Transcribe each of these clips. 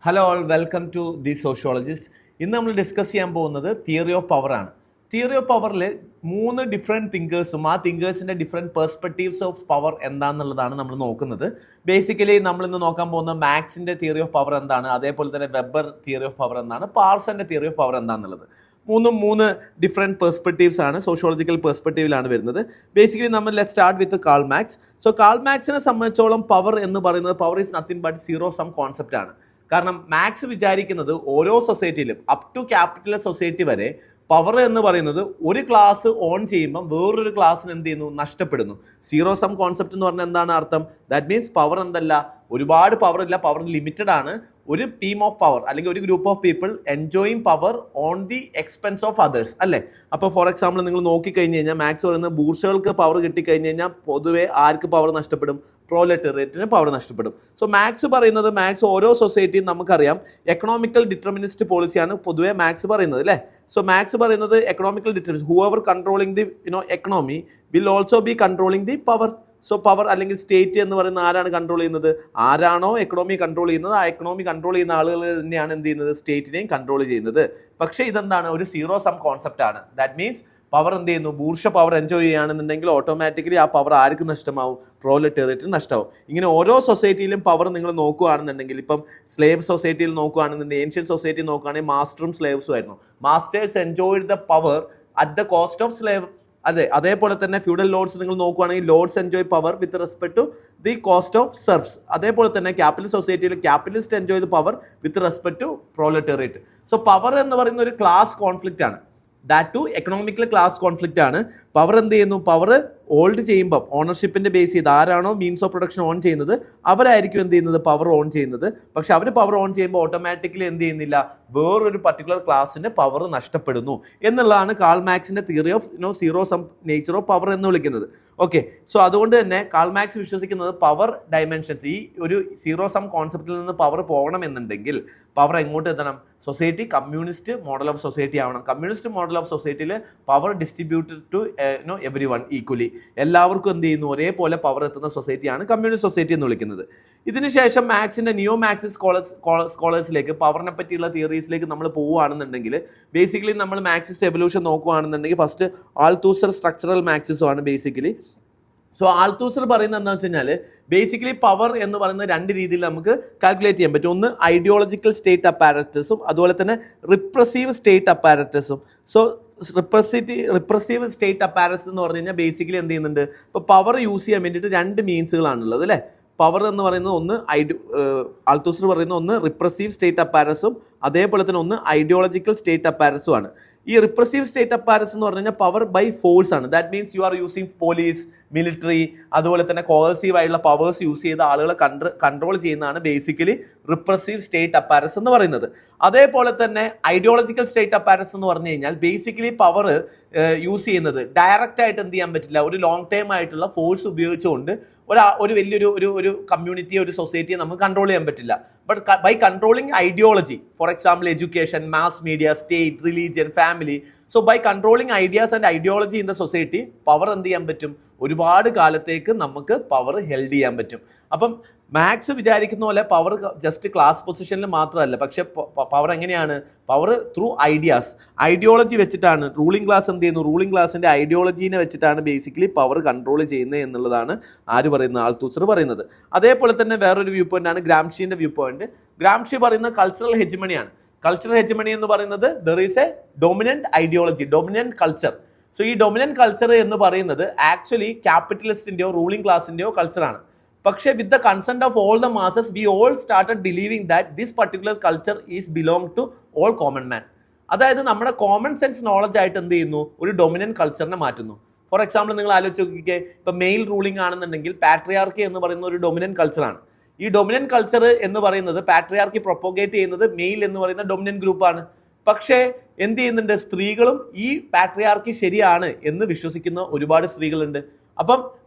Hello all, welcome to the sociologist. ഇന്ന് നമ്മൾ discuss ചെയ്യാൻ പോകുന്നത് തിയറി ഓഫ് പവർ ആണ്. തിയറി ഓഫ് പവറിൽ 3 ഡിഫറെൻറ്റ് തിങ്കേഴ്സും ആ തിങ്കേഴ്സിൻ്റെ ഡിഫറെൻറ്റ് പെർസ്പെക്റ്റീവ്സ് ഓഫ് പവർ എന്താണെന്നുള്ളതാണ് നമ്മൾ നോക്കുന്നത്. ബേസിക്കലി നമ്മൾ ഇന്ന് നോക്കാൻ പോകുന്ന മാക്സിൻ്റെ തിയറി ഓഫ് പവർ എന്താണ്, അതേപോലെ തന്നെ വെബർ തിയറി ഓഫ് പവർ എന്താണ്, പാർസന്റെ തിയറി ഓഫ് പവർ എന്താണെന്നുള്ളത്. മൂന്ന് ഡിഫറെൻറ്റ് പെർസ്പെക്റ്റീവ്സ് ആണ്, സോഷ്യോളജിക്കൽ പെർസ്പെക്റ്റീവിലാണ് വരുന്നത്. ബേസിക്കലി നമ്മൾ let start with Karl Marx. So Karl മാക്സിനെ സംബന്ധിച്ചോളം പവർ എന്ന് പറയുന്നത് power is nothing but zero sum concept ആണ്. കാരണം മാക്സ് വിചാരിക്കുന്നത് ഓരോ സൊസൈറ്റിയിലും അപ് ടു ക്യാപിറ്റലിസ്റ്റ് സൊസൈറ്റി വരെ പവർ എന്ന് പറയുന്നത് ഒരു ക്ലാസ് ഓൺ ചെയ്യുമ്പം വേറൊരു ക്ലാസ്സിന് എന്ത് ചെയ്യുന്നു, നഷ്ടപ്പെടുന്നു. സീറോ സം കോൺസെപ്റ്റ് എന്ന് പറഞ്ഞാൽ എന്താണ് അർത്ഥം? ദാറ്റ് മീൻസ് പവർ എന്തല്ല, ഒരുപാട് പവർ ഇല്ല, പവർ ലിമിറ്റഡ് ആണ്. ഒരു ടീം ഓഫ് പവർ അല്ലെങ്കിൽ ഒരു group of people enjoying power on the expense of others അല്ലേ. അപ്പോൾ ഫോർ എക്സാമ്പിൾ നിങ്ങൾ നോക്കിക്കഴിഞ്ഞ് കഴിഞ്ഞാൽ മാക്സ് പറയുന്നത് ബൂർഷകൾക്ക് പവർ കിട്ടിക്കഴിഞ്ഞ് കഴിഞ്ഞാൽ പൊതുവെ ആർക്ക് പവർ നഷ്ടപ്പെടും? പ്രോലെറ്റേറിയറ്റിന് പവർ നഷ്ടപ്പെടും. സോ മാക്സ് പറയുന്നത്, മാക്സ് ഓരോ സൊസൈറ്റിയും നമുക്കറിയാം എക്കണോമിക്കൽ ഡിറ്റർമിനിസ്റ്റ് പോളിസിയാണ് പൊതുവെ മാക്സ് പറയുന്നത് അല്ലേ. സോ മാക്സ് പറയുന്നത് economical determinist, whoever controlling the economy will also be controlling the power. So power അല്ലെങ്കിൽ സ്റ്റേറ്റ് എന്ന് പറയുന്ന ആരാണ് കൺട്രോൾ ചെയ്യുന്നത്? ആരാണോ എക്കണോമി കൺട്രോൾ ചെയ്യുന്നത് ആ എക്കണോമി കൺട്രോൾ ചെയ്യുന്ന ആളുകൾ തന്നെയാണ് എന്ത് ചെയ്യുന്നത്, സ്റ്റേറ്റിനെയും കൺട്രോൾ ചെയ്യുന്നത്. പക്ഷേ ഇതെന്താണ്, ഒരു സീറോ സം കോൺസെപ്റ്റ് ആണ്. ദാറ്റ് മീൻസ് പവർ എന്ത് ചെയ്യുന്നു, ബൂർഷ പവർ എൻജോയ് ചെയ്യുകയാണെന്നുണ്ടെങ്കിൽ ഓട്ടോമാറ്റിക്കലി ആ പവർ ആർക്ക് നഷ്ടമാവും? പ്രോലെറ്റേറിയറ്റിന് നഷ്ടമാവും. ഇങ്ങനെ ഓരോ സൊസൈറ്റിയിലും പവർ നിങ്ങൾ നോക്കുകയാണെന്നുണ്ടെങ്കിൽ, ഇപ്പം സ്ലേവ് സൊസൈറ്റിയിൽ നോക്കുകയാണെന്നുണ്ടെങ്കിൽ, ഏൻഷ്യൻ സൊസൈറ്റി നോക്കുകയാണെങ്കിൽ മാസ്റ്ററും സ്ലേവ്സും ആയിരുന്നു. Masters enjoyed the power at the cost of slave. അതേപോലെ തന്നെ ഫ്യൂഡൽ ലോഡ്സ് നിങ്ങൾ നോക്കുകയാണെങ്കിൽ lords enjoy power with respect to the cost of serfs. അതേപോലെ തന്നെ ക്യാപിറ്റലിസ്റ്റ് സൊസൈറ്റിയിൽ capitalist enjoy the power with respect to proletariat. So power എന്ന് പറയുന്ന ഒരു ക്ലാസ് കോൺഫ്ലിക്റ്റ് ആണ്. That to economical class conflict ആണ്. പവർ എന്ത് ചെയ്യുന്നു, പവർ ഓൾഡ് ചെയ്യുമ്പം ഓണർഷിപ്പിന്റെ ബേസ് ചെയ്ത് ആരാണോ മീൻസ് ഓഫ് പ്രൊഡക്ഷൻ ഓൺ ചെയ്യുന്നത് അവരായിരിക്കും എന്ത് ചെയ്യുന്നത്, പവർ ഓൺ ചെയ്യുന്നത്. പക്ഷെ അവർ പവർ ഓൺ ചെയ്യുമ്പോൾ ഓട്ടോമാറ്റിക്കലി എന്ത് ചെയ്യുന്നില്ല, വേറൊരു പർട്ടിക്കുലർ ക്ലാസ്സിന് പവർ നഷ്ടപ്പെടുന്നു എന്നുള്ളതാണ് കാൾ മാക്സിന്റെ theory of zero sum nature of power എന്ന് വിളിക്കുന്നത്. ഓക്കെ, സോ അതുകൊണ്ട് തന്നെ കാൾ മാക്സ് വിശ്വസിക്കുന്നത് പവർ ഡയമെൻഷൻസ്, ഈ ഒരു സീറോ സം കോൺസെപ്റ്റിൽ നിന്ന് പവർ പോകണമെന്നുണ്ടെങ്കിൽ പവർ എങ്ങോട്ട് എത്തണം? Society communist model of society ആവണം. കമ്മ്യൂണിസ്റ്റ് മോഡൽ ഓഫ് സൊസൈറ്റിയിൽ power distributed to every one equally, എല്ലാവർക്കും എന്ത് ചെയ്യുന്നു, ഒരേപോലെ പവർ എത്തുന്ന സൊസൈറ്റിയാണ് കമ്മ്യൂണിസ്റ്റ് സൊസൈറ്റി എന്ന് വിളിക്കുന്നത്. ഇതിനുശേഷം മാക്സിന്റെ നിയോ മാക്സിസ്റ്റ് സ്കോളേഴ്സിലേക്ക് പവറിനെ പറ്റിയുള്ള തിയറീസിലേക്ക് നമ്മൾ പോവുകയാണെന്നുണ്ടെങ്കിൽ, ബേസിക്കലി നമ്മൾ മാക്സിസ്റ്റ് എവല്യൂഷൻ നോക്കുകയാണെന്നുണ്ടെങ്കിൽ ഫസ്റ്റ് ആൾത്തൂസർ സ്ട്രക്ചറൽ മാക്സിസം ആണ് ബേസിക്കലി. സോ ആൾത്തൂസർ പറയുന്നത് എന്താണെന്ന് വെച്ച് കഴിഞ്ഞാൽ ബേസിക്കലി പവർ എന്ന് പറയുന്ന 2 രീതിയിൽ നമുക്ക് കാൽക്കുലേറ്റ് ചെയ്യാൻ പറ്റും. ഒന്ന് ഐഡിയോളജിക്കൽ സ്റ്റേറ്റ് അപ്പാരറ്റസും അതുപോലെ തന്നെ റിപ്രസീവ് സ്റ്റേറ്റ് അപ്പാരറ്റസും. സോ റിപ്രസീവ് സ്റ്റേറ്റ് അപ്പാരറ്റസ് എന്ന് പറഞ്ഞു കഴിഞ്ഞാൽ ബേസിക്കലി എന്ത് ചെയ്യുന്നുണ്ട്, ഇപ്പോൾ പവർ യൂസ് ചെയ്യാൻ വേണ്ടിയിട്ട് 2 മീൻസുകളാണുള്ളത് അല്ലേ. പവർ എന്ന് പറയുന്നത് ഒന്ന് ആൾത്തൂസർ പറയുന്ന ഒന്ന് റിപ്രസീവ് സ്റ്റേറ്റ് അപ്പാരസും അതേപോലെ തന്നെ ഒന്ന് ഐഡിയോളജിക്കൽ സ്റ്റേറ്റ് അപ്പാരസും ആണ്. ഈ റിപ്രസീവ് സ്റ്റേറ്റ് അപ്പാരസ് എന്ന് പറഞ്ഞു കഴിഞ്ഞാൽ പവർ ബൈ ഫോഴ്സ് ആണ്. That means you are using police, military, അതുപോലെ തന്നെ കോഴ്സീവ് ആയിട്ടുള്ള പവേഴ്സ് യൂസ് ചെയ്ത് ആളുകളെ കൺട്രോൾ ചെയ്യുന്നതാണ് ബേസിക്കലി റിപ്രസീവ് സ്റ്റേറ്റ് അപ്പാരസ് എന്ന് പറയുന്നത്. അതേപോലെ തന്നെ ഐഡിയോളജിക്കൽ സ്റ്റേറ്റ് അപ്പാരസ് എന്ന് പറഞ്ഞു കഴിഞ്ഞാൽ ബേസിക്കലി പവർ യൂസ് ചെയ്യുന്നത് ഡയറക്റ്റ് ആയിട്ട് എന്ത് ചെയ്യാൻ പറ്റില്ല, ഒരു ലോങ് ടൈം ആയിട്ടുള്ള ഫോഴ്സ് ഉപയോഗിച്ചുകൊണ്ട് ഒരു വലിയൊരു ഒരു കമ്മ്യൂണിറ്റിയെ, ഒരു സൊസൈറ്റിയെ നമുക്ക് കൺട്രോൾ ചെയ്യാൻ പറ്റില്ല. But by controlling ideology, for example education, mass media, state, religion, family. So by controlling ideas and ideology in the society power എന്ത് ചെയ്യാൻ പറ്റും, ഒരുപാട് കാലത്തേക്ക് നമുക്ക് പവർ ഹെൽഡ് ചെയ്യാൻ പറ്റും. അപ്പം മാക്സ് വിചാരിക്കുന്ന പോലെ പവർ ജസ്റ്റ് ക്ലാസ് പൊസിഷനിൽ മാത്രമല്ല, പക്ഷെ പവർ എങ്ങനെയാണ്, പവർ ത്രൂ ഐഡിയാസ്, ഐഡിയോളജി വെച്ചിട്ടാണ് റൂളിംഗ് ക്ലാസ് എന്ത് ചെയ്യുന്നു, റൂളിംഗ് ക്ലാസിൻ്റെ ഐഡിയോളജീനെ വെച്ചിട്ടാണ് ബേസിക്കലി പവർ കൺട്രോൾ ചെയ്യുന്നത് എന്നുള്ളതാണ് ആര് പറയുന്നത്, ആൾത്തൂസർ പറയുന്നത്. അതേപോലെ തന്നെ വേറൊരു വ്യൂ പോയിന്റ് ആണ് ഗ്രാംഷിയുടെ വ്യൂ പോയിന്റ്. ഗ്രാംഷി പറയുന്ന കൾച്ചറൽ ഹെജിമണിയാണ്. കൾച്ചറൽ ഹെജിമണി എന്ന് പറയുന്നത് there is a dominant ideology, dominant culture. So ഈ ഡൊമിനന്റ് കൾച്ചർ എന്ന് പറയുന്നത് ആക്ച്വലി ക്യാപിറ്റലിസ്റ്റിന്റെയോ റൂളിംഗ് ക്ലാസിന്റെയോ കൾച്ചറാണ്. പക്ഷേ with the consent of all the masses we all started believing that this particular culture is belong to all common man. അതായത് നമ്മുടെ common sense knowledge ആയിട്ട് എന്ത് ചെയ്യുന്നു, ഒരു ഡൊമിനന്റ് കൾച്ചറിനെ മാറ്റുന്നു. ഫോർ എക്സാമ്പിൾ നിങ്ങൾ ആലോചിച്ച് നോക്കിക്കേ, ഇപ്പം മെയിൽ റൂളിംഗ് ആണെന്നുണ്ടെങ്കിൽ പാട്രിയാർക്കി എന്ന് പറയുന്ന ഒരു ഡൊമിനന്റ് കൾച്ചറാണ്. ഈ ഡൊമിനന്റ് കൾച്ചർ എന്ന് പറയുന്നത് പാട്രിയാർക്കി പ്രൊപ്പഗേറ്റ് ചെയ്യുന്നത് മെയിൽ എന്ന് പറയുന്ന ഡൊമിനന്റ് ഗ്രൂപ്പാണ്. പക്ഷേ എന്ത് ചെയ്യുന്നുണ്ട്, സ്ത്രീകളും ഈ പാട്രിയാർക്കി ശരിയാണ് എന്ന് വിശ്വസിക്കുന്ന ഒരുപാട് സ്ത്രീകളുണ്ട്. അപ്പം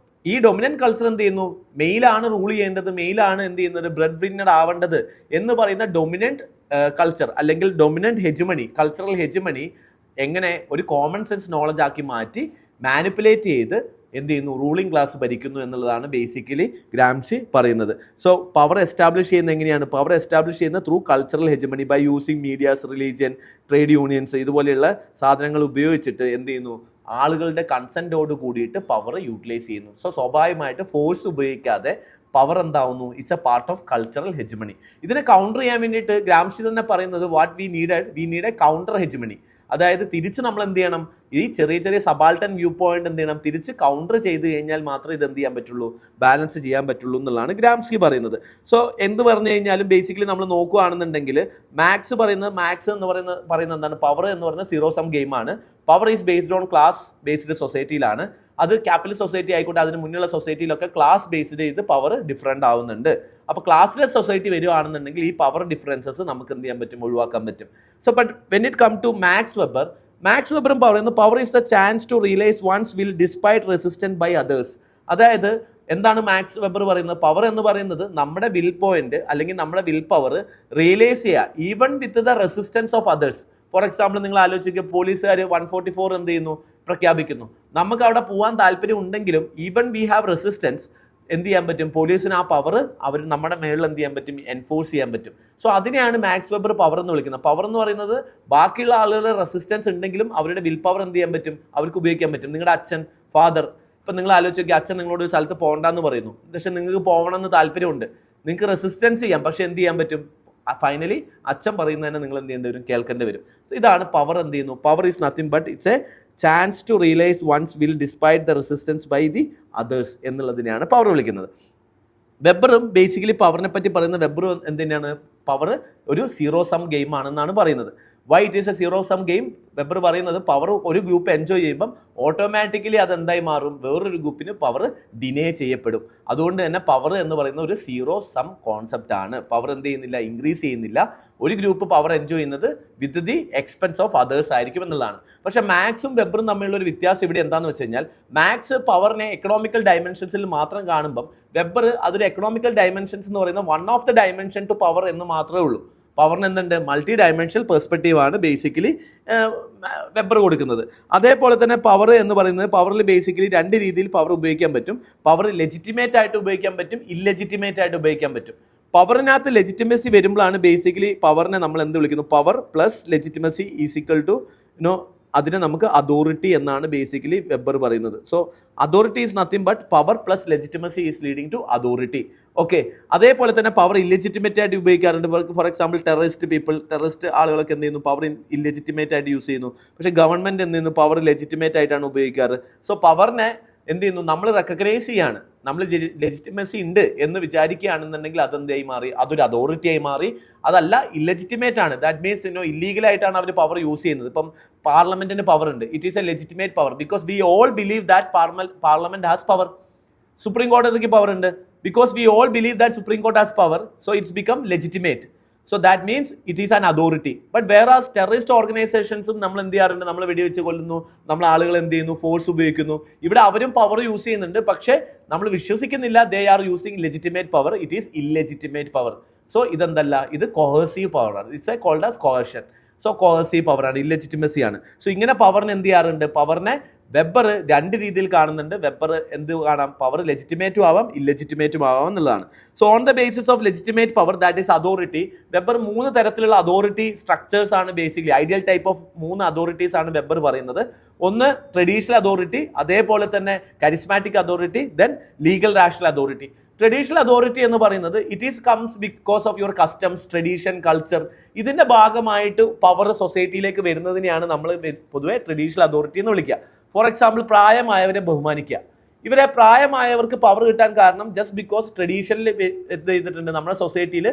ഈ ഡൊമിനന്റ് കൾച്ചർ എന്ത് ചെയ്യുന്നു, മെയിലാണ് റൂൾ ചെയ്യേണ്ടത്, മെയിലാണ് എന്ത് ചെയ്യുന്നത്, ബ്രെഡ് വിന്നർ ആവേണ്ടത് എന്ന് പറയുന്ന ഡൊമിനന്റ് കൾച്ചർ അല്ലെങ്കിൽ ഡൊമിനന്റ് ഹെജിമണി, കൾച്ചറൽ ഹെജിമണി എങ്ങനെ ഒരു കോമൺ സെൻസ് നോളജ് ആക്കി മാറ്റി മാനിപ്പുലേറ്റ് ചെയ്ത് എന്ത് ചെയ്യുന്നു, റൂളിംഗ് ക്ലാസ് ഭരിക്കുന്നു എന്നുള്ളതാണ് ബേസിക്കലി ഗ്രാംഷി പറയുന്നത്. സോ പവർ എസ്റ്റാബ്ലിഷ് ചെയ്യുന്നത് എങ്ങനെയാണ്? പവർ എസ്റ്റാബ്ലിഷ് ചെയ്യുന്നത് through cultural hegemony by using medias, religion, trade unions ഇതുപോലെയുള്ള സാധനങ്ങൾ ഉപയോഗിച്ചിട്ട് എന്ത് ചെയ്യുന്നു, ആളുകളുടെ കൺസെൻറ്റോട് കൂടിയിട്ട് പവർ യൂട്ടിലൈസ് ചെയ്യുന്നു. സോ സ്വാഭാവികമായിട്ട് ഫോഴ്സ് ഉപയോഗിക്കാതെ പവർ എന്താവുന്നു, it's a part of cultural hegemony. ഇതിനെ കൗണ്ടർ ചെയ്യാൻ വേണ്ടിയിട്ട് ഗ്രാംഷി തന്നെ പറയുന്നത് what we need a counter hegemony. അതായത് തിരിച്ച് നമ്മൾ എന്ത് ചെയ്യണം, ഈ ചെറിയ ചെറിയ സബാൾട്ടൻ വ്യൂ പോയിന്റ് എന്ത് ചെയ്യണം, തിരിച്ച് കൗണ്ടർ ചെയ്ത് കഴിഞ്ഞാൽ മാത്രമേ ഇത് എന്ത് ചെയ്യാൻ പറ്റുള്ളൂ, ബാലൻസ് ചെയ്യാൻ പറ്റുള്ളൂ എന്നുള്ളതാണ് ഗ്രാംസ്കി പറയുന്നത്. സോ എന്ത് പറഞ്ഞു കഴിഞ്ഞാലും ബേസിക്കലി നമ്മൾ നോക്കുകയാണെന്നുണ്ടെങ്കിൽ മാക്സ് എന്ന് പറയുന്നത് എന്താണ്, പവർ എന്ന് പറയുന്നത് സീറോ സം ഗെയിമാണ്. Power is based on class based സൊസൈറ്റിയിലാണ്. അത് ക്യാപിറ്റലിസ്റ്റ് സൊസൈറ്റി ആയിക്കോട്ടെ, അതിന് മുന്നിലുള്ള സൊസൈറ്റിയിലൊക്കെ ക്ലാസ് ബേസ്ഡ് ചെയ്ത് പവർ ഡിഫറെൻ്റ് ആവുന്നുണ്ട്. അപ്പോൾ ക്ലാസ്ലെസ് സൊസൈറ്റി വരുവാണെന്നുണ്ടെങ്കിൽ ഈ പവർ ഡിഫറൻസസ് നമുക്ക് എന്ത് ചെയ്യാൻ പറ്റും, ഒഴിവാക്കാൻ പറ്റും. So but when it come to Max വെബറും പറയുന്നത് power is the chance to realise one's will despite resistant by others. അതായത് എന്താണ് മാക്സ് വെബർ പറയുന്നത്, പവർ എന്ന് പറയുന്നത് നമ്മുടെ വിൽ പോയിന്റ് അല്ലെങ്കിൽ നമ്മുടെ വിൽ പവർ റിയലൈസ് ചെയ്യുക even with the resistance of others. For example നിങ്ങൾ ആലോചിക്കുക, പോലീസുകാർ 144 എന്ത് ചെയ്യുന്നു, പ്രഖ്യാപിക്കുന്നു. നമുക്ക് അവിടെ പോകാൻ താല്പര്യം ഉണ്ടെങ്കിലും ഈവൻ വി ഹാവ് റെസിസ്റ്റൻസ് എന്ത് ചെയ്യാൻ പറ്റും, പോലീസിന് ആ പവർ അവർ നമ്മുടെ മേളിൽ എന്ത് ചെയ്യാൻ പറ്റും, എൻഫോഴ്സ് ചെയ്യാൻ പറ്റും. സോ അതിനെയാണ് മാക്സ് വെബർ പവർ എന്ന് വിളിക്കുന്നത്. പവർ എന്ന് പറയുന്നത് ബാക്കിയുള്ള ആളുകളുടെ റെസിസ്റ്റൻസ് ഉണ്ടെങ്കിലും അവരുടെ വിൽ പവർ എന്ത് ചെയ്യാൻ പറ്റും, അവർക്ക് ഉപയോഗിക്കാൻ പറ്റും. നിങ്ങളുടെ അച്ഛൻ, ഫാദർ, ഇപ്പം നിങ്ങൾ ആലോചിക്കുക, അച്ഛൻ നിങ്ങളോട് ഒരു സ്ഥലത്ത് പോകണ്ടെന്ന് പറയുന്നു, പക്ഷെ നിങ്ങൾക്ക് പോകണമെന്ന് താല്പര്യമുണ്ട്, നിങ്ങൾക്ക് റെസിസ്റ്റൻസ് ചെയ്യാം, പക്ഷെ എന്ത് ചെയ്യാൻ പറ്റും, ഫൈനലി അച്ഛൻ പറയുന്നതന്നെ നിങ്ങൾ എന്ത് ചെയ്യേണ്ടി വരും, കേൾക്കേണ്ടി വരും. ഇതാണ് പവർ. എന്ത് ചെയ്യുന്നു, power is nothing but it's a chance to realise one's will despite the resistance by the others എന്നുള്ളതിനെയാണ് പവർ വിളിക്കുന്നത്. വെബറും ബേസിക്കലി പവറിനെ പറ്റി പറയുന്ന വെബർ എന്തിനാണ്, പവർ ഒരു സീറോ സം ഗെയിം ആണെന്നാണ് പറയുന്നത്. Why it is A zero sum game? Weber പറയുന്നത് പവർ ഒരു ഗ്രൂപ്പ് എൻജോയ് ചെയ്യുമ്പം ഓട്ടോമാറ്റിക്കലി അതെന്തായി മാറും, വേറൊരു ഗ്രൂപ്പിന് പവർ ഡിനേ ചെയ്യപ്പെടും. അതുകൊണ്ട് തന്നെ പവർ എന്ന് പറയുന്ന ഒരു സീറോ സം കോൺസെപ്റ്റ് ആണ്. പവർ എന്ത് ചെയ്യുന്നില്ല, ഇൻക്രീസ് ചെയ്യുന്നില്ല. ഒരു ഗ്രൂപ്പ് പവർ എൻജോയ് ചെയ്യുന്നത് with the expense of others ആയിരിക്കും എന്നുള്ളതാണ്. പക്ഷെ മാക്സും വെബറും തമ്മിലുള്ള ഒരു വ്യത്യാസം ഇവിടെ എന്താണെന്ന് വെച്ച് കഴിഞ്ഞാൽ, മാക്സ് പവറിനെ എക്കണോമിക്കൽ ഡയമെൻഷൻസിൽ മാത്രം കാണുമ്പം വെബർ അതൊരു എക്കണോമിക്കൽ ഡയമെൻഷൻസ് എന്ന് പറയുന്ന one of the dimension to power എന്ന് മാത്രമേ ഉള്ളൂ. പവറിന് എന്തുണ്ട്, മൾട്ടി ഡയമെൻഷണൽ പെർസ്പെക്റ്റീവ് ആണ് ബേസിക്കലി വെബർ കൊടുക്കുന്നത്. അതേപോലെ തന്നെ പവർ എന്ന് പറയുന്നത്, പവറിൽ ബേസിക്കലി രണ്ട് രീതിയിൽ പവർ ഉപയോഗിക്കാൻ പറ്റും. പവർ ലെജിറ്റിമേറ്റ് ആയിട്ട് ഉപയോഗിക്കാൻ പറ്റും, ഇല്ലെജിറ്റിമേറ്റ് ആയിട്ട് ഉപയോഗിക്കാൻ പറ്റും. പവറിനകത്ത് ലെജിറ്റിമസി വരുമ്പോഴാണ് ബേസിക്കലി പവറിനെ നമ്മൾ എന്ത് വിളിക്കുന്നു, power plus legitimacy is equal to അതിനെ നമുക്ക് അതോറിറ്റി എന്നാണ് ബേസിക്കലി വെബർ പറയുന്നത്. So authority is nothing but power plus legitimacy is leading to authority. Okay, അതേപോലെ തന്നെ പവർ ഇല്ലെജിറ്റിമേറ്റ് ആയിട്ട് ഉപയോഗിക്കാറുണ്ട്. ഫോർ എക്സാമ്പിൾ ടെററിസ്റ്റ് ആളുകളൊക്കെ എന്ത് ചെയ്യുന്നു, പവർ ഇല്ലെജിറ്റിമേറ്റ് ആയിട്ട് യൂസ് ചെയ്യുന്നു. പക്ഷേ ഗവൺമെൻറ് എന്ത് ചെയ്യുന്നു, പവർ ലെജിറ്റിമേറ്റ് ആയിട്ടാണ് ഉപയോഗിക്കാറ്. സോ പവറിനെ എന്ത് ചെയ്യുന്നു, നമ്മൾ റെക്കഗ്നൈസ് ചെയ്യാണ്, നമ്മൾ ലെജിറ്റിമസി ഉണ്ട് എന്ന് വിചാരിക്കുകയാണെന്നുണ്ടെങ്കിൽ അതെന്തായി മാറി, അതൊരു അതോറിറ്റി ആയി മാറി. അതല്ല, ഇല്ലെജിറ്റിമേറ്റ് ആണ്, ദാറ്റ് മീൻസ് ഇല്ലീഗലായിട്ടാണ് അവർ പവർ യൂസ് ചെയ്യുന്നത്. ഇപ്പം പാർലമെന്റിന് പവർ ഉണ്ട്, it is a legitimate power because we all believe that parliament has power. Supreme കോടതിക്ക് പവർ ഉണ്ട് because we all believe that Supreme Court has power, so it's become legitimate. So that means it is an authority. But whereas terrorist organizations നമ്മൾ എന്ത് ചെയ്യാറുണ്ട്, നമ്മൾ വെടിവെച്ച് കൊല്ലുന്നു, നമ്മൾ ആളുകൾ എന്ത് ചെയ്യുന്നു, ഫോഴ്സ് ഉപയോഗിക്കുന്നു. ഇവിടെ അവരും പവർ യൂസ് ചെയ്യുന്നുണ്ട്, പക്ഷേ നമ്മൾ വിശ്വസിക്കുന്നില്ല they are using legitimate power, it is illegitimate power. So ഇതെന്തല്ല, ഇത് coercive power ആണ്, it's called as coercion. So cohesive പവറാണ്, ഇല്ലെജിറ്റിമസി ആണ്. സോ ഇങ്ങനെ പവറിന് എന്ത് ചെയ്യാറുണ്ട്, പവറിനെ വെബർ രണ്ട് രീതിയിൽ കാണുന്നുണ്ട്. വെബർ എന്ത് കാണാം, പവർ ലെജിറ്റിമേറ്റും ആവാം ഇല്ലെജിറ്റിമേറ്റും ആവാം എന്നുള്ളതാണ്. So on the basis of legitimate power that is authority, weber 3 തരത്തിലുള്ള അതോറിറ്റി സ്ട്രക്ചേഴ്സ് ആണ് basically, ideal type of 3 authorities ആണ് വെബർ പറയുന്നത്. ഒന്ന് ട്രഡീഷണൽ അതോറിറ്റി, അതേപോലെ തന്നെ charismatic authority, then legal rational authority. Traditional authority എന്ന് പറയുന്നത് it is comes because of your customs, tradition, culture. ഇതിൻ്റെ ഭാഗമായിട്ട് പവർ സൊസൈറ്റിയിലേക്ക് വരുന്നതിനെയാണ് നമ്മൾ പൊതുവെ ട്രഡീഷണൽ അതോറിറ്റി എന്ന് വിളിക്കുക. ഫോർ എക്സാമ്പിൾ, പ്രായമായവരെ ബഹുമാനിക്കുക. ഇവരെ പ്രായമായവർക്ക് പവർ കിട്ടാൻ കാരണം ജസ്റ്റ് ബിക്കോസ് ട്രഡീഷനിൽ എന്ത് ചെയ്തിട്ടുണ്ട്, നമ്മുടെ സൊസൈറ്റിയിൽ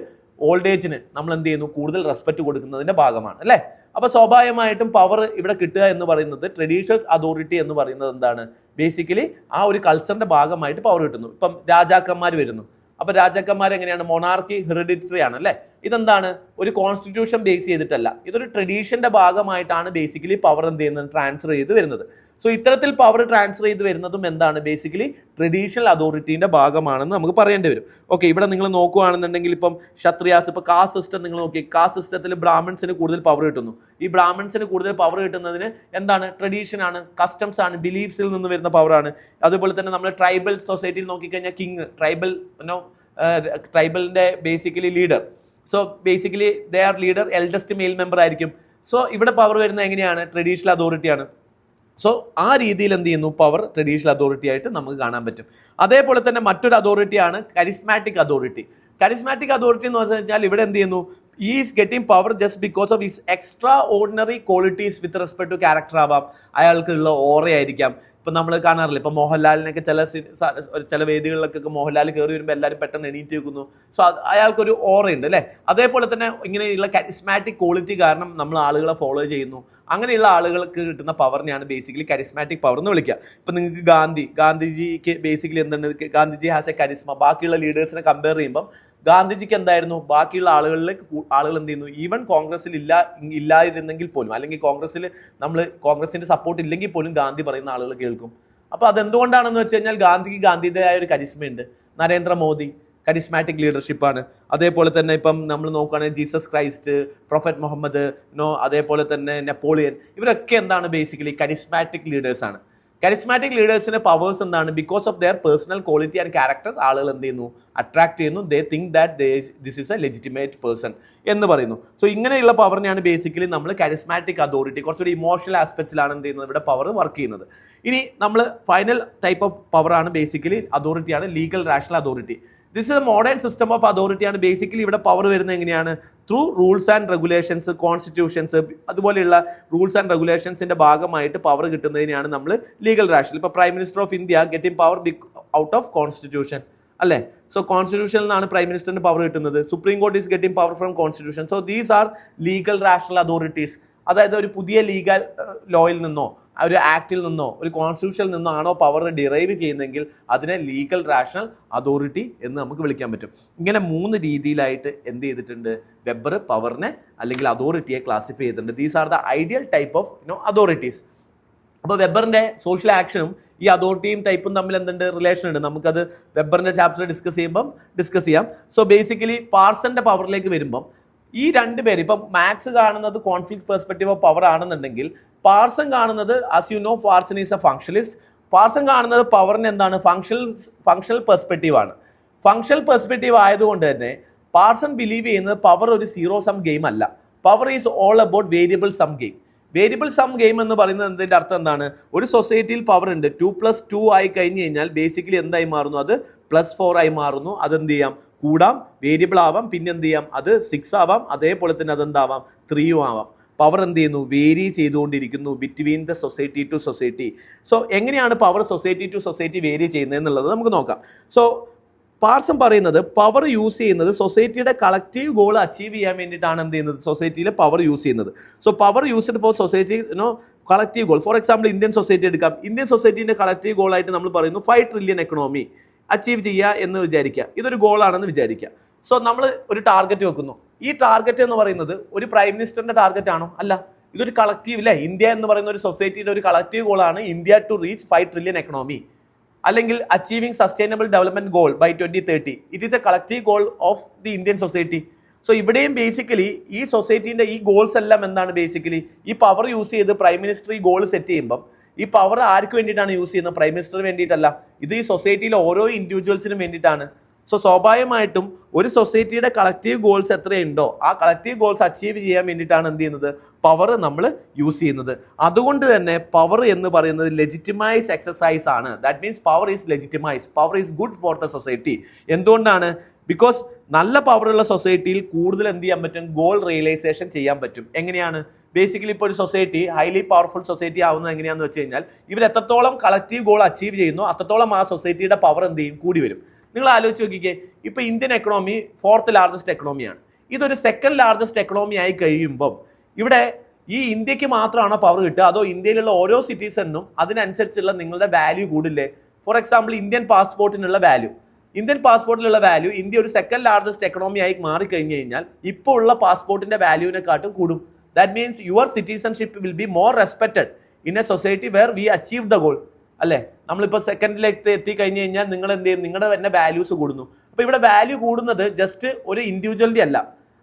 ഓൾഡ് ഏജിന് നമ്മൾ എന്ത് ചെയ്യുന്നു, കൂടുതൽ റെസ്പെക്ട് കൊടുക്കുന്നതിൻ്റെ ഭാഗമാണ് അല്ലേ. അപ്പോൾ സ്വാഭാവികമായിട്ടും പവർ ഇവിടെ കിട്ടുക എന്ന് പറയുന്നത്, ട്രഡീഷണൽ അതോറിറ്റി എന്ന് പറയുന്നത് എന്താണ്, ബേസിക്കലി ആ ഒരു കൾച്ചറിൻ്റെ ഭാഗമായിട്ട് പവർ കിട്ടുന്നു. ഇപ്പം രാജാക്കന്മാർ വരുന്നു, അപ്പോൾ രാജാക്കന്മാർ എങ്ങനെയാണ്, മൊണാർക്കി ഹെറിഡിറ്ററി ആണ് അല്ലേ. ഇതെന്താണ്, ഒരു കോൺസ്റ്റിറ്റ്യൂഷൻ ബേസ് ചെയ്തിട്ടല്ല, ഇതൊരു ട്രഡീഷൻ്റെ ഭാഗമായിട്ടാണ് ബേസിക്കലി പവർ എന്ത് ചെയ്യുന്നത്, ട്രാൻസ്ഫർ ചെയ്ത് വരുന്നത്. സോ ഇത്തരത്തിൽ പവർ ട്രാൻസ്ഫർ ചെയ്ത് വരുന്നതും എന്താണ് ബേസിക്കലി ട്രഡീഷണൽ അതോറിറ്റീൻ്റെ ഭാഗമാണെന്ന് നമുക്ക് പറയേണ്ടി വരും. ഓക്കെ, ഇവിടെ നിങ്ങൾ നോക്കുകയാണെന്നുണ്ടെങ്കിൽ ഇപ്പം ക്ഷത്രിയാസ്, ഇപ്പോൾ കാസ്റ്റ് സിസ്റ്റം നിങ്ങൾ നോക്കി, കാസ്റ്റ് സിസ്റ്റത്തിൽ ബ്രാഹ്മൺസിന് കൂടുതൽ പവർ കിട്ടുന്നു. ഈ ബ്രാഹ്മൺസിന് കൂടുതൽ പവർ കിട്ടുന്നതിന് എന്താണ് ട്രഡീഷൻ ആണ്, കസ്റ്റംസ് ആണ്, ബിലീഫ്സിൽ നിന്ന് വരുന്ന പവറാണ്. അതുപോലെ തന്നെ നമ്മൾ ട്രൈബൽ സൊസൈറ്റിയിൽ നോക്കിക്കഴിഞ്ഞാൽ കിങ്, ട്രൈബലിൻ്റെ basically leader. So basically they are leader, eldest male member ആയിരിക്കും. സോ ഇവിടെ പവർ വരുന്നത് എങ്ങനെയാണ്? ട്രഡീഷണൽ അതോറിറ്റിയാണ്. സോ ആ രീതിയിൽ എന്ത് ചെയ്യുന്നു? പവർ ട്രഡീഷണൽ അതോറിറ്റി ആയിട്ട് നമുക്ക് കാണാൻ പറ്റും. അതേപോലെ തന്നെ മറ്റൊരു അതോറിറ്റിയാണ് കരിസ്മാറ്റിക് അതോറിറ്റി. കരിസ്മാറ്റിക് അതോറിറ്റി എന്ന് പറഞ്ഞു കഴിഞ്ഞാൽ ഇവിടെ എന്ത് ചെയ്യുന്നു? Is getting power just because of his extraordinary qualities with respect to character ആവാം, അയാൾക്കുള്ള ഓറയായിരിക്കാം. ഇപ്പം നമ്മൾ കാണാറില്ല, ഇപ്പം മോഹൻലാലിനൊക്കെ ചില വേദികളിലൊക്കെ മോഹൻലാൽ കയറി വരുമ്പോൾ എല്ലാവരും പെട്ടെന്ന് എണീറ്റ് വെക്കുന്നു. സോ അയാൾക്കൊരു ഓറയുണ്ട് അല്ലേ. അതേപോലെ തന്നെ ഇങ്ങനെയുള്ള കരിസ്മാറ്റിക് ക്വാളിറ്റി കാരണം നമ്മൾ ആളുകളെ ഫോളോ ചെയ്യുന്നു. അങ്ങനെയുള്ള ആളുകൾക്ക് കിട്ടുന്ന പവറിനെയാണ് ബേസിക്കലി കരിസ്മാറ്റിക് പവർ എന്ന് വിളിക്കുക. ഇപ്പം നിങ്ങൾക്ക് ഗാന്ധിജിക്ക് ബേസിക്കലി എന്താണ്? Gandhiji has A charisma. ബാക്കിയുള്ള ലീഡേഴ്സിനെ കമ്പയർ ചെയ്യുമ്പം ഗാന്ധിജിക്ക് എന്തായിരുന്നു? ബാക്കിയുള്ള ആളുകൾ എന്ത് ചെയ്യുന്നു? ഈവൻ കോൺഗ്രസിൽ ഇല്ലായിരുന്നെങ്കിൽ പോലും, അല്ലെങ്കിൽ കോൺഗ്രസിന്റെ സപ്പോർട്ട് ഇല്ലെങ്കിൽ പോലും ഗാന്ധി പറയുന്ന ആളുകൾ കേൾക്കും. അപ്പോൾ അതെന്തുകൊണ്ടാണെന്ന് വെച്ച് കഴിഞ്ഞാൽ ഗാന്ധിയുടേതായ ഒരു കരിസ്മയുണ്ട്. നരേന്ദ്രമോദി കരിസ്മാറ്റിക് ലീഡർഷിപ്പാണ്. അതേപോലെ തന്നെ ഇപ്പം നമ്മൾ നോക്കുകയാണെങ്കിൽ ജീസസ് ക്രൈസ്റ്റ്, പ്രൊഫറ്റ് മുഹമ്മദ്, അതേപോലെ തന്നെ നെപ്പോളിയൻ, ഇവരൊക്കെ എന്താണ്? ബേസിക്കലി കരിസ്മാറ്റിക് ലീഡേഴ്സാണ്. കരിസ്മാറ്റിക് ലീഡേഴ്സിന്റെ പവേഴ്സ് എന്താണ്? Because of their personal quality and character ആളുകൾ എന്ത് ചെയ്യുന്നു? അട്രാക്ട് ചെയ്യുന്നു. They think that this is a legitimate person എന്ന് പറയുന്നു. സോ ഇങ്ങനെയുള്ള പവറിനെയാണ് ബേസിക്കലി നമ്മൾ കരിസ്മാറ്റിക് അതോറിറ്റി, കുറച്ചൊരു ഇമോഷണൽ ആസ്പെക്ട്സിലാണ് എന്ത് ചെയ്യുന്നത്? ഇവിടെ പവർ വർക്ക് ചെയ്യുന്നത്. ഇനി നമ്മൾ ഫൈനൽ ടൈപ്പ് ഓഫ് പവറാണ് ബേസിക്കലി അതോറിറ്റിയാണ് legal rational authority. This is a modern system of അതോറിറ്റിയാണ്. ബേസിക്കലി ഇവിടെ പവർ വരുന്നത് എങ്ങനെയാണ്? Through rules and regulations, constitutions, അതുപോലെയുള്ള റൂൾസ് ആൻഡ് റെഗുലേഷൻസിന്റെ ഭാഗമായിട്ട് പവർ കിട്ടുന്നതിനെയാണ് നമ്മൾ ലീഗൽ റാഷണൽ. ഇപ്പോൾ prime minister of India getting power out of constitution അല്ലേ. സോ കോൺസ്റ്റിറ്റ്യൂഷനിൽ നിന്നാണ് പ്രൈം മിനിസ്റ്ററിന് പവർ കിട്ടുന്നത്. Supreme court is getting power from constitution. So these are legal rational authorities. അതായത് ഒരു പുതിയ ലീഗൽ ലോയിൽ നിന്നോ ഒരു ആക്ടിൽ നിന്നോ ഒരു കോൺസ്റ്റിറ്റ്യൂഷനിൽ നിന്നോ ആണോ പവർ ഡിറൈവ് ചെയ്യുന്നതെങ്കിൽ അതിനെ ലീഗൽ റാഷണൽ അതോറിറ്റി എന്ന് നമുക്ക് വിളിക്കാൻ പറ്റും. ഇങ്ങനെ 3 രീതിയിലായിട്ട് എന്ത് ചെയ്തിട്ടുണ്ട്? വെബർ പവറിനെ അല്ലെങ്കിൽ അതോറിറ്റിയെ ക്ലാസിഫൈ ചെയ്തിട്ടുണ്ട്. These are the ideal type of authorities. അപ്പോൾ വെബറിൻ്റെ സോഷ്യൽ ആക്ഷനും ഈ അതോറിറ്റിയും ടൈപ്പും തമ്മിൽ എന്തുണ്ട്? റിലേഷൻ ഉണ്ട്. നമുക്കത് വെബറിൻ്റെ ചാപ്റ്റർ ഡിസ്കസ് ചെയ്യാം. സോ ബേസിക്കലി പാർസന്റെ പവറിലേക്ക് വരുമ്പം ഈ 2 പേര്, ഇപ്പം മാക്സ് കാണുന്നത് കോൺഫ്ലിക്റ്റ് പെർസ്പെക്റ്റീവ് ഓഫ് പവർ ആണെന്നുണ്ടെങ്കിൽ പാർസൺ കാണുന്നത്, as you know, Parsons is a functionalist. Parsons കാണുന്നത് പവറിന് എന്താണ്? ഫങ്ഷണൽ പെർസ്പെക്റ്റീവ് ആണ്. ഫങ്ഷണൽ പെർസ്പെക്റ്റീവ് ആയതുകൊണ്ട് തന്നെ പാർസൺ ബിലീവ് ചെയ്യുന്നത് പവർ ഒരു സീറോ സം ഗെയിം അല്ല. Power is all about variable sum game. Variable sum game എന്ന് പറയുന്നത് എന്തിൻ്റെ അർത്ഥം എന്താണ്? ഒരു സൊസൈറ്റിയിൽ പവർ ഉണ്ട്, 2+2 ആയി കഴിഞ്ഞ് കഴിഞ്ഞാൽ ബേസിക്കലി എന്തായി മാറുന്നു? അത് +4 ആയി മാറുന്നു. അതെന്ത് ചെയ്യാം? കൂടാം, വേരിയബിൾ ആവാം, പിന്നെ എന്ത് ചെയ്യാം? അത് 6 ആവാം, അതേപോലെ തന്നെ അതെന്താവാം? 3 ആവാം. പവർ എന്ത് ചെയ്യുന്നു? വേരി ചെയ്തുകൊണ്ടിരിക്കുന്നു between the society to society. So എങ്ങനെയാണ് power society to society vary ചെയ്യുന്നത് എന്നുള്ളത് നമുക്ക് നോക്കാം. സോ പാർസൺ പറയുന്നത് പവർ യൂസ് ചെയ്യുന്നത് സൊസൈറ്റിയുടെ കളക്റ്റീവ് ഗോൾ അച്ചീവ് ചെയ്യാൻ വേണ്ടിയിട്ടാണ് എന്ത് ചെയ്യുന്നത്? സൊസൈറ്റിയിലെ പവർ യൂസ് ചെയ്യുന്നത്. So power used for society collective goal. For example Indian society എടുക്കാം. ഇന്ത്യൻ സൊസൈറ്റീൻ്റെ കളക്റ്റീവ് ഗോളായിട്ട് നമ്മൾ പറയുന്നു 5 ട്രില്യൺ എക്കണോമി അച്ചീവ് ചെയ്യുക എന്ന് വിചാരിക്കുക. ഇതൊരു ഗോളാണെന്ന് വിചാരിക്കുക. സോ നമ്മൾ ഒരു ടാർഗറ്റ് വെക്കുന്നു. ഈ ടാർഗറ്റ് എന്ന് പറയുന്നത് ഒരു പ്രൈം മിനിസ്റ്ററിന്റെ ടാർഗറ്റ് ആണോ? അല്ല, ഇതൊരു കളക്റ്റീവ് അല്ലേ. ഇന്ത്യ എന്ന് പറയുന്ന ഒരു സൊസൈറ്റിയുടെ ഒരു കളക്റ്റീവ് ഗോളാണ് India to reach 5 trillion economy, അല്ലെങ്കിൽ achieving sustainable development goal by 2030. It is a collective goal of the Indian society. So ഇവിടെയും ബേസിക്കലി ഈ സൊസൈറ്റീൻ്റെ ഈ ഗോൾസ് എല്ലാം എന്താണ്? ബേസിക്കലി ഈ പവർ യൂസ് ചെയ്ത് പ്രൈം മിനിസ്റ്റർ ഈ ഗോൾ സെറ്റ് ചെയ്യുമ്പം ഈ പവർ ആർക്ക് വേണ്ടിയിട്ടാണ് യൂസ് ചെയ്യുന്നത്? പ്രൈം മിനിസ്റ്റർ വേണ്ടിയിട്ടല്ല, ഇത് ഈ സൊസൈറ്റിയിലെ ഓരോ ഇൻഡിവിജ്വൽസിനും വേണ്ടിയിട്ടാണ്. സോ സ്വാഭാവികമായിട്ടും ഒരു സൊസൈറ്റിയുടെ കളക്റ്റീവ് ഗോൾസ് എത്രയുണ്ടോ ആ കളക്റ്റീവ് ഗോൾസ് അച്ചീവ് ചെയ്യാൻ വേണ്ടിയിട്ടാണ് എന്ത് ചെയ്യുന്നത്? പവർ നമ്മൾ യൂസ് ചെയ്യുന്നത്. അതുകൊണ്ട് തന്നെ പവർ എന്ന് പറയുന്നത് ലെജിറ്റിമൈസ് എക്സസൈസ് ആണ്. That means power is legitimise, power is good for the society. എന്തുകൊണ്ടാണ്? ബിക്കോസ് നല്ല പവറുള്ള സൊസൈറ്റിയിൽ കൂടുതൽ എന്ത് ചെയ്യാൻ പറ്റും? ഗോൾ റിയലൈസേഷൻ ചെയ്യാൻ പറ്റും. എങ്ങനെയാണ്? ബേസിക്കലി ഇപ്പോൾ ഒരു സൊസൈറ്റി ഹൈലി പവർഫുൾ സൊസൈറ്റി ആവുന്നത് എങ്ങനെയാണെന്ന് വെച്ച് കഴിഞ്ഞാൽ ഇവർ എത്രത്തോളം കളക്റ്റീവ് ഗോൾ അച്ചീവ് ചെയ്യുന്നു അത്രത്തോളം ആ സൊസൈറ്റിയുടെ പവർ എന്ത് ചെയ്യും? കൂടി വരും. നിങ്ങൾ ആലോചിച്ച് നോക്കിക്കേ, ഇപ്പോൾ ഇന്ത്യൻ എക്കണോമി 4th ലാർജസ്റ്റ് എക്കണോമിയാണ്. ഇതൊരു 2nd ലാർജസ്റ്റ് എക്കണോമി ആയി കഴിയുമ്പം ഇവിടെ ഈ ഇന്ത്യക്ക് മാത്രമാണോ പവർ കിട്ടുക, അതോ ഇന്ത്യയിലുള്ള ഓരോ സിറ്റിസണിനും അതിനനുസരിച്ചുള്ള നിങ്ങളുടെ വാല്യൂ കൂടില്ലേ? ഫോർ എക്സാമ്പിൾ ഇന്ത്യൻ പാസ്പോർട്ടിനുള്ള വാല്യൂ, ഇന്ത്യ ഒരു 2nd ലാർജസ്റ്റ് എക്കണോമി ആയി മാറിക്കഴിഞ്ഞ് കഴിഞ്ഞാൽ ഇപ്പോൾ ഉള്ള പാസ്പോർട്ടിന്റെ വാല്യൂവിനെക്കാട്ടും കൂടും. That means your citizenship will be more respected in A society where we achieve the goal. അല്ലേ, നമ്മളിപ്പോൾ സെക്കൻഡിലേക്ക് എത്തിക്കഴിഞ്ഞ് കഴിഞ്ഞാൽ നിങ്ങൾ എന്ത് ചെയ്യും, നിങ്ങളുടെ തന്നെ വാല്യൂസ് കൂടുന്നു. അപ്പോൾ ഇവിടെ വാല്യൂ കൂടുന്നത് ജസ്റ്റ് ഒരു ഇൻഡിവിജ്വലിൻ്റെ അല്ല,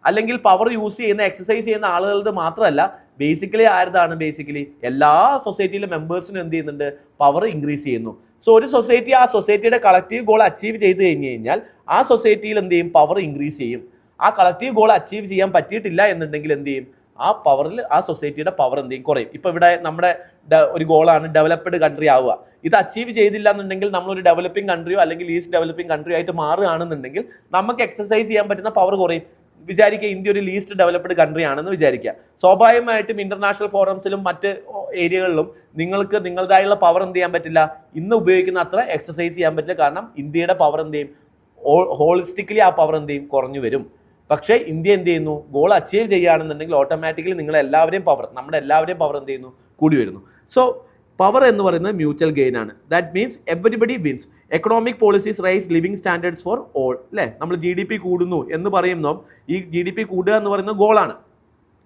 അല്ലെങ്കിൽ പവർ യൂസ് ചെയ്യുന്ന എക്സസൈസ് ചെയ്യുന്ന ആളുകളുടെ മാത്രമല്ല, ബേസിക്കലി ആരുതാണ്, ബേസിക്കലി എല്ലാ സൊസൈറ്റിയിലെ മെമ്പേഴ്സിനും എന്ത് ചെയ്യുന്നുണ്ട്, പവർ ഇൻക്രീസ് ചെയ്യുന്നു. സോ ഒരു സൊസൈറ്റി ആ സൊസൈറ്റിയുടെ കളക്റ്റീവ് ഗോൾ അച്ചീവ് ചെയ്ത് കഴിഞ്ഞ് കഴിഞ്ഞാൽ ആ സൊസൈറ്റിയിൽ എന്ത് ചെയ്യും, പവർ ഇൻക്രീസ് ചെയ്യും. ആ കളക്റ്റീവ് ഗോൾ അച്ചീവ് ചെയ്യാൻ പറ്റിയിട്ടില്ല എന്നുണ്ടെങ്കിൽ എന്ത് ചെയ്യും, ആ പവറിൽ ആ സൊസൈറ്റിയുടെ പവർ എന്ത് ചെയ്യും, കുറയും. ഇപ്പോൾ ഇവിടെ നമ്മുടെ ഒരു ഗോളാണ് ഡെവലപ്ഡ് കൺട്രി ആവുക. ഇത് അച്ചീവ് ചെയ്തില്ല എന്നുണ്ടെങ്കിൽ നമ്മളൊരു ഡെവലപ്പിംഗ് കൺട്രിയോ അല്ലെങ്കിൽ ലീസ്റ്റ് ഡെവലപ്പിംഗ് കൺട്രി ആയിട്ട് മാറുകയാണെന്നുണ്ടെങ്കിൽ നമുക്ക് എക്സസൈസ് ചെയ്യാൻ പറ്റുന്ന പവർ കുറയും. വിചാരിക്കുക ഇന്ത്യ ഒരു ലീസ്റ്റ് ഡെവലപ്ഡ് കൺട്രി ആണെന്ന് വിചാരിക്കുക. സ്വാഭാവികമായിട്ടും ഇന്റർനാഷണൽ ഫോറംസിലും മറ്റ് ഏരിയകളിലും നിങ്ങൾക്ക് നിങ്ങളുടേതായുള്ള പവർ എന്ത് ചെയ്യാൻ പറ്റില്ല, ഇന്ന് ഉപയോഗിക്കുന്ന അത്ര എക്സസൈസ് ചെയ്യാൻ പറ്റില്ല. കാരണം ഇന്ത്യയുടെ പവർ എന്ത് ചെയ്യും, ഹോളിസ്റ്റിക്കലി ആ പവർ എന്ത് ചെയ്യും, കുറഞ്ഞു വരും. പക്ഷേ ഇന്ത്യ എന്ത് ചെയ്യുന്നു, ഗോൾ അച്ചീവ് ചെയ്യുകയാണെന്നുണ്ടെങ്കിൽ ഓട്ടോമാറ്റിക്കലി നമ്മുടെ എല്ലാവരെയും പവർ എന്ത് ചെയ്യുന്നു, കൂടി വരുന്നു. സോ പവർ എന്ന് പറയുന്നത് മ്യൂച്വൽ ഗെയിൻ ആണ്. That means everybody wins. Economic policies rise living standards for all. അല്ലേ, നമ്മൾ GDP കൂടുന്നു എന്ന് പറയുമ്പോൾ ഈ GDP കൂടുക എന്ന് പറയുന്നത് ഗോളാണ്.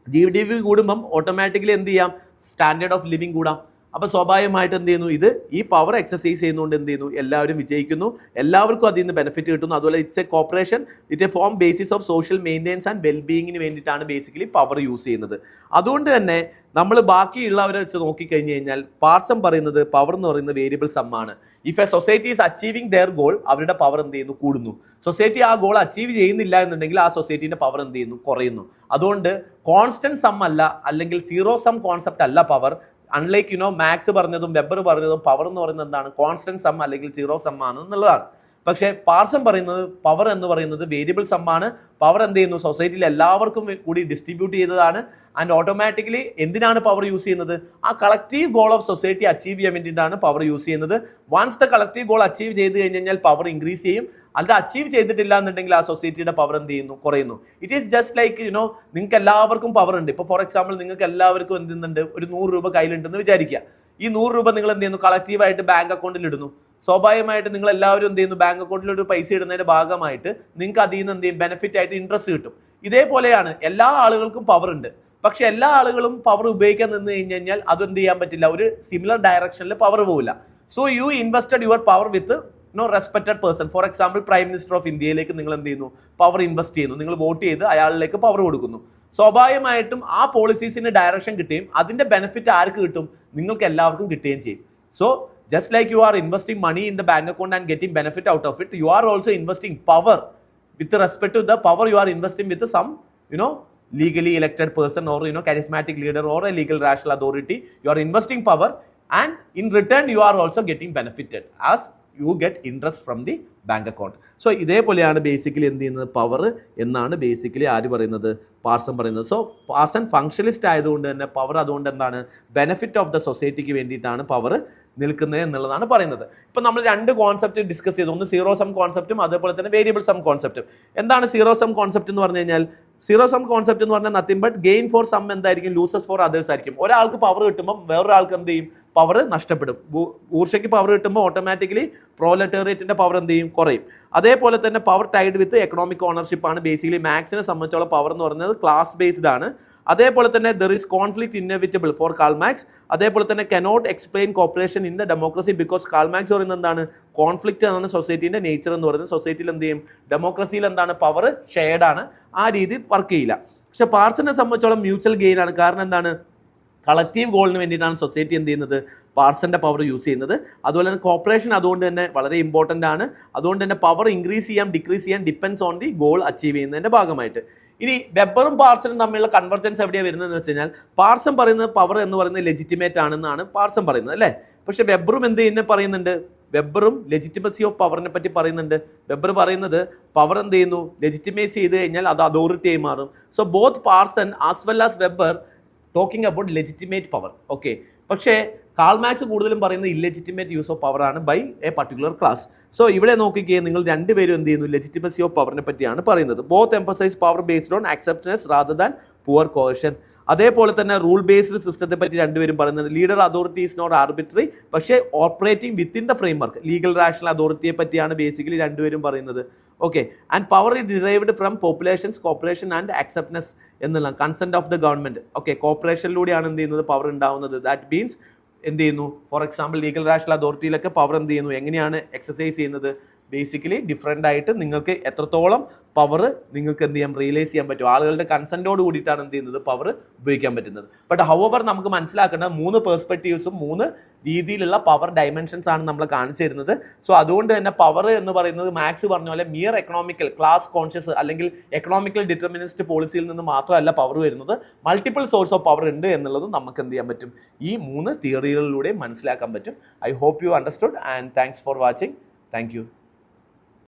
GDP കൂടുമ്പം ഓട്ടോമാറ്റിക്കലി എന്ത് ചെയ്യാം, സ്റ്റാൻഡേർഡ് ഓഫ് ലിവിംഗ് കൂടാം. അപ്പോൾ സ്വാഭാവികമായിട്ട് എന്ത് ചെയ്യുന്നു, ഇത് ഈ പവർ എക്സസൈസ് ചെയ്യുന്നതുകൊണ്ട് എന്ത് ചെയ്യുന്നു, എല്ലാവരും വിജയിക്കുന്നു, എല്ലാവർക്കും അതിൽ നിന്ന് ബെനിഫിറ്റ് കിട്ടുന്നു. അതുപോലെ it's a cooperation, it a form basis of social maintenance and വെൽബീയിങ്ങിന് വേണ്ടിയിട്ടാണ് ബേസിക്കലി പവർ യൂസ് ചെയ്യുന്നത്. അതുകൊണ്ട് തന്നെ നമ്മൾ ബാക്കിയുള്ളവരെ വെച്ച് നോക്കിക്കഴിഞ്ഞ് കഴിഞ്ഞാൽ പാർസൺ പറയുന്നത് പവർ എന്ന് പറയുന്നത് വേരിയബിൾ സമ്മാണ്. If a society is achieving their goal, അവരുടെ പവർ എന്ത് ചെയ്യുന്നു, കൂടുന്നു. സൊസൈറ്റി ആ ഗോൾ അച്ചീവ് ചെയ്യുന്നില്ല എന്നുണ്ടെങ്കിൽ ആ സൊസൈറ്റീൻ്റെ പവർ എന്ത് ചെയ്യുന്നു, കുറയുന്നു. അതുകൊണ്ട് കോൺസ്റ്റന്റ് സം അല്ല, അല്ലെങ്കിൽ സീറോ സം കോൺസെപ്റ്റ് അല്ല പവർ. അൺലൈക്ക് മാക്സ് പറഞ്ഞതും വെബർ പറഞ്ഞതും പവർ എന്ന് പറയുന്നത് എന്താണ്, കോൺസ്റ്റന്റ് സം അല്ലെങ്കിൽ സീറോ സം ആണ് എന്നുള്ളതാണ്. പക്ഷേ പാർസൺ പറയുന്നത് പവർ എന്ന് പറയുന്നത് വേരിയബിൾ സം ആണ്. പവർ എന്ത് ചെയ്യുന്നു, സൊസൈറ്റിയിൽ എല്ലാവർക്കും കൂടി ഡിസ്ട്രിബ്യൂട്ട് ചെയ്തതാണ്. ആൻഡ് ഓട്ടോമാറ്റിക്കലി എന്തിനാണ് പവർ യൂസ് ചെയ്യുന്നത്, ആ collective goal of society achieve ചെയ്യാൻ വേണ്ടിയിട്ടാണ് പവർ യൂസ് ചെയ്യുന്നത്. Once the collective goal achieve ചെയ്ത് കഴിഞ്ഞാൽ പവർ ഇൻക്രീസ് ചെയ്യും. അത് അച്ചീവ് ചെയ്തിട്ടില്ല എന്നുണ്ടെങ്കിൽ ആ സൊസൈറ്റിയുടെ പവർ എന്ത് ചെയ്യുന്നു, കുറയുന്നു. ഇറ്റ് ഈസ് ജസ്റ്റ് ലൈക്ക് നിങ്ങൾക്ക് എല്ലാവർക്കും പവർ ഉണ്ട്. ഇപ്പോൾ ഫോർ എക്സാമ്പിൾ നിങ്ങൾക്ക് എല്ലാവർക്കും എന്തുണ്ട്, ഒരു 100 രൂപ കയ്യിലുണ്ടെന്ന് വിചാരിക്കുക. ഈ 100 രൂപ നിങ്ങൾ എന്ത് ചെയ്യുന്നു, കളക്റ്റീവായിട്ട് ബാങ്ക് അക്കൗണ്ടിൽ ഇടുന്നു. സ്വാഭാവികമായിട്ട് നിങ്ങൾ എല്ലാവരും എന്ത് ചെയ്യുന്നു, ബാങ്ക് അക്കൗണ്ടിൽ ഒരു പൈസ ഇടുന്നതിന്റെ ഭാഗമായിട്ട് നിങ്ങൾക്ക് അതിൽ നിന്ന് എന്ത് ചെയ്യും, ബെനിഫിറ്റ് ആയിട്ട് ഇൻട്രസ്റ്റ് കിട്ടും. ഇതേപോലെയാണ് എല്ലാ ആളുകൾക്കും പവർ ഉണ്ട്. പക്ഷെ എല്ലാ ആളുകളും പവർ ഉപയോഗിക്കാൻ നിന്ന് കഴിഞ്ഞാൽ അതെന്ത് ചെയ്യാൻ പറ്റില്ല, ഒരു സിമിലർ ഡയറക്ഷനിൽ പവർ പോവില്ല. So you invested your power with respected person. For example prime minister of ഇന്ത്യയിലേക്ക് നിങ്ങൾ എന്ത് ചെയ്യുന്നു, പവർ ഇൻവെസ്റ്റ് ചെയ്യുന്നു. നിങ്ങൾ വോട്ട് ചെയ്ത് അയാളിലേക്ക് പവർ കൊടുക്കുന്നു. സ്വാഭാവികമായിട്ടും ആ പോളിസീസിന് ഡയറക്ഷൻ കിട്ടുകയും അതിന്റെ ബെനിഫിറ്റ് ആർക്ക് കിട്ടും, നിങ്ങൾക്ക് എല്ലാവർക്കും കിട്ടുകയും ചെയ്യും. So just like you are investing money in the bank account and getting benefit out of it, you are also investing power with respect to the power you are investing with some legally elected person or charismatic leader or a legal rational authority. You are investing power and in return you are also getting benefited as you get interest from the bank account. So ഇതേപോലെയാണ് basically എന്ത് ചെയ്യുന്നത്, power എന്നാണ് basically ആര് പറയുന്നത്, Parson പറയുന്നത്. So Parson ഫങ്ഷനിസ്റ്റ് ആയതുകൊണ്ട് തന്നെ power അതുകൊണ്ട് എന്താണ്, ബെനിഫിറ്റ് ഓഫ് ദ സൊസൈറ്റിക്ക് വേണ്ടിയിട്ടാണ് പവർ നിൽക്കുന്നത് എന്നുള്ളതാണ് പറയുന്നത്. ഇപ്പം നമ്മൾ 2 കോൺസെപ്റ്റ് ഡിസ്കസ് ചെയ്തു. ഒന്ന് സീറോ സം കോൺസെപ്റ്റും അതേപോലെ തന്നെ വേരിയബിൾ സം കോൺസെപ്റ്റും. എന്താണ് സീറോ സം കോൺസെപ്റ്റ് എന്ന് പറഞ്ഞു കഴിഞ്ഞാൽ, സീറോ സം കോൺസെപ്റ്റ് എന്ന് പറഞ്ഞാൽ nothing but gain for some എന്തായിരിക്കും, ലൂസസ് ഫോർ അതേഴ്സ് ആയിരിക്കും. ഒരാൾക്ക് പവർ കിട്ടുമ്പോൾ വേറൊരാൾക്ക് എന്ത് ചെയ്യും, പവർ നഷ്ടപ്പെടും. ബൂർഷയ്ക്ക് പവർ കിട്ടുമ്പോൾ ഓട്ടോമാറ്റിക്കലി പ്രോലറ്റേറിയറ്റിന്റെ പവർ എന്ത് ചെയ്യും, കുറയും. അതേപോലെ തന്നെ power tied with economic ownership ആണ്. ബേസിക്കലി മാക്സിനെ സംബന്ധിച്ചോളം പവർ എന്ന് പറയുന്നത് ക്ലാസ് ബേസ്ഡ് ആണ്. അതേപോലെ തന്നെ there is conflict inevitable for Karl Marx. അതേപോലെ തന്നെ cannot explain cooperation in the democracy because Karl Marx പറയുന്നത് എന്താണ്, കോൺഫ്ലിക്റ്റ് എന്നാണ് സൊസൈറ്റീൻ്റെ നേച്ചർ എന്ന് പറയുന്നത്. സൊസൈറ്റിയിൽ എന്ത് ചെയ്യും, ഡെമോക്രസിയിൽ എന്താണ്, പവർ ഷെയർഡ് ആണ്, ആ രീതി വർക്ക് ചെയ്യില്ല. പക്ഷെ പാർസനെ സംബന്ധിച്ചോളം മ്യൂച്വൽ ഗെയിൻ ആണ്. കാരണം എന്താണ്, കളക്റ്റീവ് ഗോളിന് വേണ്ടിയിട്ടാണ് സൊസൈറ്റി എന്ത് ചെയ്യുന്നത്, പാർസൻ്റെ പവർ യൂസ് ചെയ്യുന്നത്. അതുപോലെ തന്നെ കോപ്പറേഷൻ അതുകൊണ്ട് തന്നെ വളരെ ഇമ്പോർട്ടൻ്റ് ആണ്. അതുകൊണ്ട് തന്നെ പവർ ഇൻക്രീസ് ചെയ്യാം ഡിക്രീസ് ചെയ്യാം depends on the goal achieve ചെയ്യുന്നതിൻ്റെ ഭാഗമായിട്ട്. ഇനി വെബറും പാർസണും തമ്മിലുള്ള കൺവർജൻസ് എവിടെയാണ് വരുന്നതെന്ന് വെച്ച് കഴിഞ്ഞാൽ, പാർസൺ പറയുന്നത് പവർ എന്ന് പറയുന്നത് ലെജിറ്റിമേറ്റ് ആണെന്നാണ് പാർസൺ പറയുന്നത് അല്ലേ. പക്ഷെ വെബറും എന്ത് ചെയ്യുന്നത് പറയുന്നുണ്ട്, വെബറും ലെജിറ്റിമസി ഓഫ് പവറിനെ പറ്റി പറയുന്നുണ്ട്. വെബർ പറയുന്നത് പവർ എന്ത് ചെയ്യുന്നു, ലെജിറ്റിമൈസ് ചെയ്ത് കഴിഞ്ഞാൽ അത് അതോറിറ്റിയായി മാറും. So both Parson as well as Weber talking about legitimate power. Okay, പക്ഷേ കാൾ മാർക്സ് കൂടുതലും പറയുന്നത് ഇല്ലെജിറ്റിമേറ്റ് യൂസ് ഓഫ് പവർ ആണ് by a particular class. So ഇവിടെ നോക്കിക്കേ, നിങ്ങൾ രണ്ടുപേരും എന്ത് ചെയ്യുന്നു, ലെജിറ്റിമസി ഓഫ് പവറിനെ പറ്റിയാണ് പറയുന്നത്. Both emphasise power based on acceptance rather than poor caution. അതേപോലെ തന്നെ റൂൾ ബേസ്ഡ് സിസ്റ്റത്തെ പറ്റി രണ്ടുപേരും പറയുന്നത്. Leader authority is not arbitrary, പക്ഷേ operating within the framework. Legal rational അതോറിറ്റിയെ പറ്റിയാണ് ബേസിക്കലി രണ്ടുപേരും പറയുന്നത്. Okay, and power is derived from population's cooperation and acceptance എന്നുള്ള consent of the government. Okay, കോപ്പറേഷനിലൂടെയാണ് എന്ത് ചെയ്യുന്നത്, പവർ ഉണ്ടാവുന്നത്. ദാറ്റ് മീൻസ് എന്ത് ചെയ്യുന്നു? ഫോർ എക്സാമ്പിൾ ലീഗൽ റാഷണൽ അതോറിറ്റിയിലൊക്കെ പവർ എന്ത് ചെയ്യുന്നു, എങ്ങനെയാണ് എക്സസൈസ് ചെയ്യുന്നത്? ബേസിക്കലി ഡിഫറെൻ്റ് ആയിട്ട് നിങ്ങൾക്ക് എത്രത്തോളം പവർ നിങ്ങൾക്ക് എന്ത് ചെയ്യാം, റിയലൈസ് ചെയ്യാൻ പറ്റും. ആളുകളുടെ കൺസെൻറ്റോട് കൂടിയിട്ടാണ് എന്ത് ചെയ്യുന്നത്, പവർ ഉപയോഗിക്കാൻ പറ്റുന്നത്. ബട്ട് ഹൗവർ നമുക്ക് മനസ്സിലാക്കേണ്ട 3 പെർസ്പെക്റ്റീവ്സും 3 രീതിയിലുള്ള പവർ ഡയമെൻഷൻസ് ആണ് നമ്മൾ കാണിച്ചു തരുന്നത്. സോ അതുകൊണ്ട് തന്നെ പവർ എന്ന് പറയുന്നത് മാക്സ് പറഞ്ഞ പോലെ മിയർ എക്കണോമിക്കൽ ക്ലാസ് കോൺഷ്യസ് അല്ലെങ്കിൽ എക്കണോമിക്കൽ ഡിറ്റർമിനിസ്റ്റ് പോളിസിയിൽ നിന്ന് മാത്രമല്ല പവർ വരുന്നത്, മൾട്ടിപ്പിൾ സോഴ്സ് ഓഫ് പവർ ഉണ്ട് എന്നുള്ളതും നമുക്ക് എന്ത് ചെയ്യാൻ പറ്റും, ഈ 3 തിയറികളിലൂടെ മനസ്സിലാക്കാൻ പറ്റും. I hope you understood and thanks for watching. Thank U.